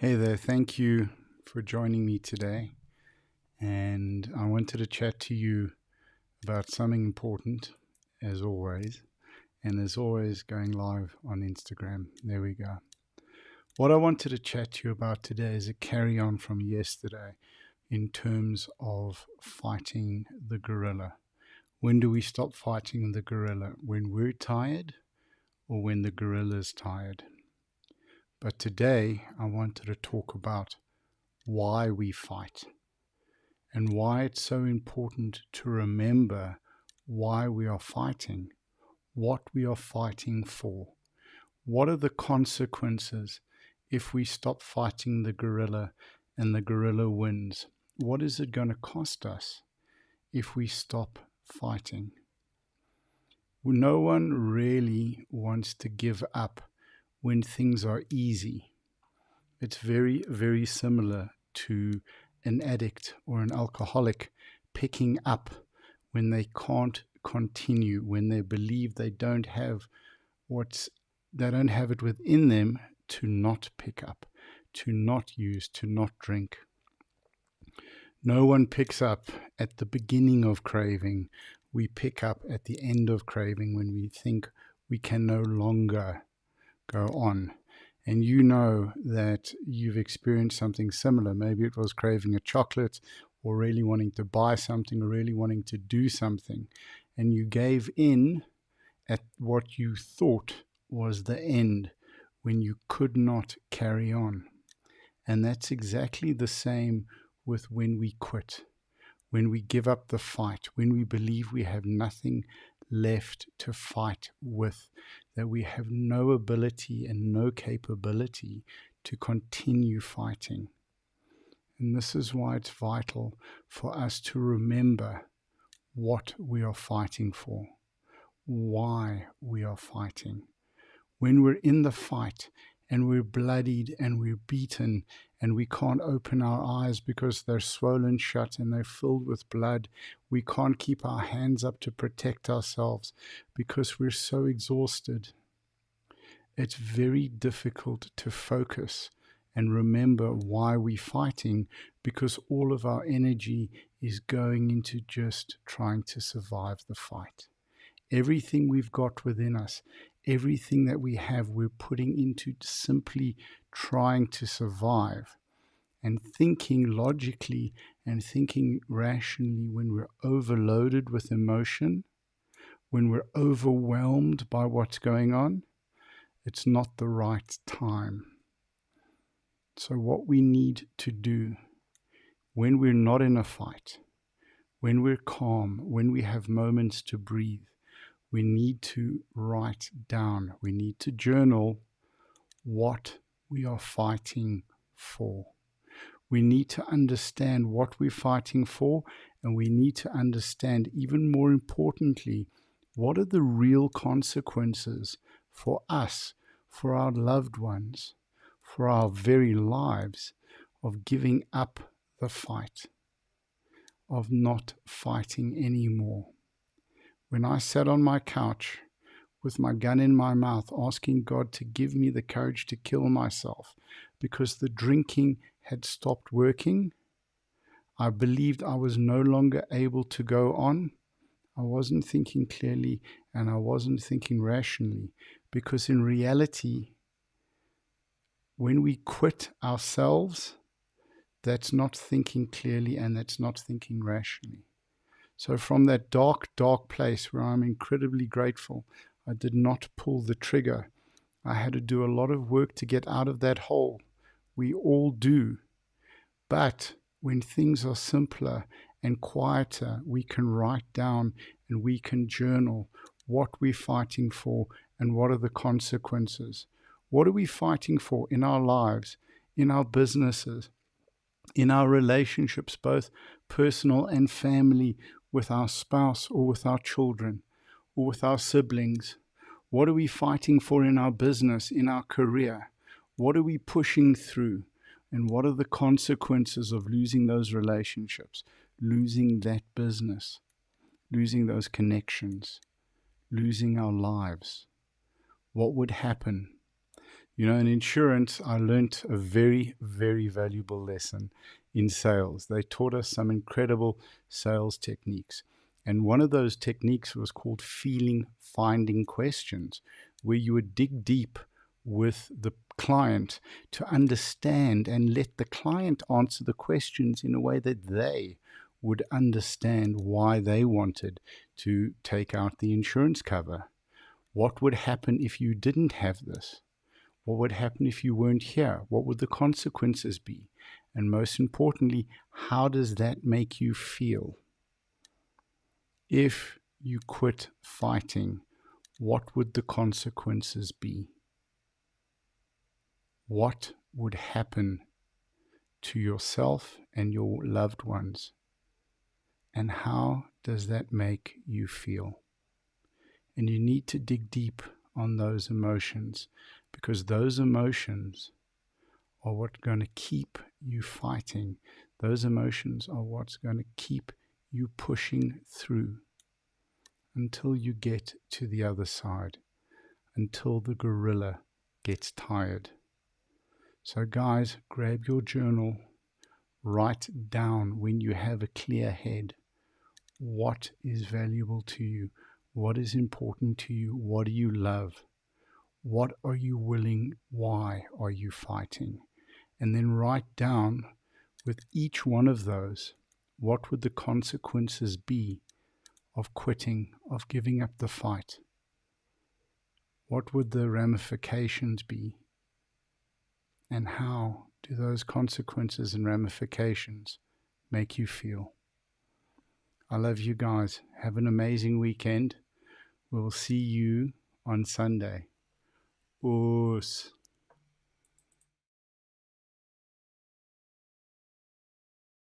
Hey there, thank you for joining me today. And I wanted to chat to you about something important, as always. And as always, going live on Instagram. There we go. What I wanted to chat to you about today is a carry on from yesterday in terms of fighting the gorilla. When do we stop fighting the gorilla? When we're tired or when the gorilla's tired? But today I wanted to talk about why we fight and why it's so important to remember why we are fighting, what we are fighting for. What are the consequences if we stop fighting the gorilla and the gorilla wins? What is it going to cost us if we stop fighting? No one really wants to give up when things are easy. It's very, very similar to an addict or an alcoholic picking up when they can't continue, when they believe they don't have it within them to not pick up, to not use, to not drink. No one picks up at the beginning of craving. We pick up at the end of craving when we think we can no longer go on. And you know that you've experienced something similar. Maybe it was craving a chocolate or really wanting to buy something or really wanting to do something. And you gave in at what you thought was the end when you could not carry on. And that's exactly the same with when we quit, when we give up the fight, when we believe we have nothing left to fight with, that we have no ability and no capability to continue fighting. And this is why it's vital for us to remember what we are fighting for, why we are fighting. When we're in the fight and we're bloodied and we're beaten and we can't open our eyes because they're swollen shut and they're filled with blood, we can't keep our hands up to protect ourselves because we're so exhausted. It's very difficult to focus and remember why we're fighting because all of our energy is going into just trying to survive the fight. Everything we've got within us, everything that we have, we're putting into simply trying to survive. And thinking logically and thinking rationally when we're overloaded with emotion, when we're overwhelmed by what's going on, it's not the right time. So what we need to do when we're not in a fight, when we're calm, when we have moments to breathe, we need to write down, we need to journal what we are fighting for. We need to understand what we're fighting for, and we need to understand, even more importantly, what are the real consequences for us, for our loved ones, for our very lives of giving up the fight, of not fighting anymore. When I sat on my couch with my gun in my mouth, asking God to give me the courage to kill myself because the drinking had stopped working, I believed I was no longer able to go on. I wasn't thinking clearly and I wasn't thinking rationally, because in reality, when we quit ourselves, that's not thinking clearly and that's not thinking rationally. So from that dark, dark place where I'm incredibly grateful, I did not pull the trigger. I had to do a lot of work to get out of that hole. We all do. But when things are simpler and quieter, we can write down and we can journal what we're fighting for and what are the consequences. What are we fighting for in our lives, in our businesses, in our relationships, both personal and family, with our spouse or with our children or with our siblings? What are we fighting for in our business, in our career? What are we pushing through? And what are the consequences of losing those relationships, losing that business, losing those connections, losing our lives? What would happen? You know, in insurance, I learnt a very, very valuable lesson in sales. They taught us some incredible sales techniques. And one of those techniques was called feeling finding questions, where you would dig deep with the client to understand and let the client answer the questions in a way that they would understand why they wanted to take out the insurance cover. What would happen if you didn't have this? What would happen if you weren't here? What would the consequences be? And most importantly, how does that make you feel? If you quit fighting, what would the consequences be? What would happen to yourself and your loved ones? And how does that make you feel? And you need to dig deep on those emotions, because those emotions are what's going to keep you fighting. Those emotions are what's going to keep you pushing through until you get to the other side, until the gorilla gets tired. So guys, grab your journal, write down when you have a clear head what is valuable to you, what is important to you, what do you love, what are you willing, why are you fighting? And then write down with each one of those, what would the consequences be of quitting, of giving up the fight? What would the ramifications be? And how do those consequences and ramifications make you feel? I love you guys. Have an amazing weekend. We'll see you on Sunday. Oos.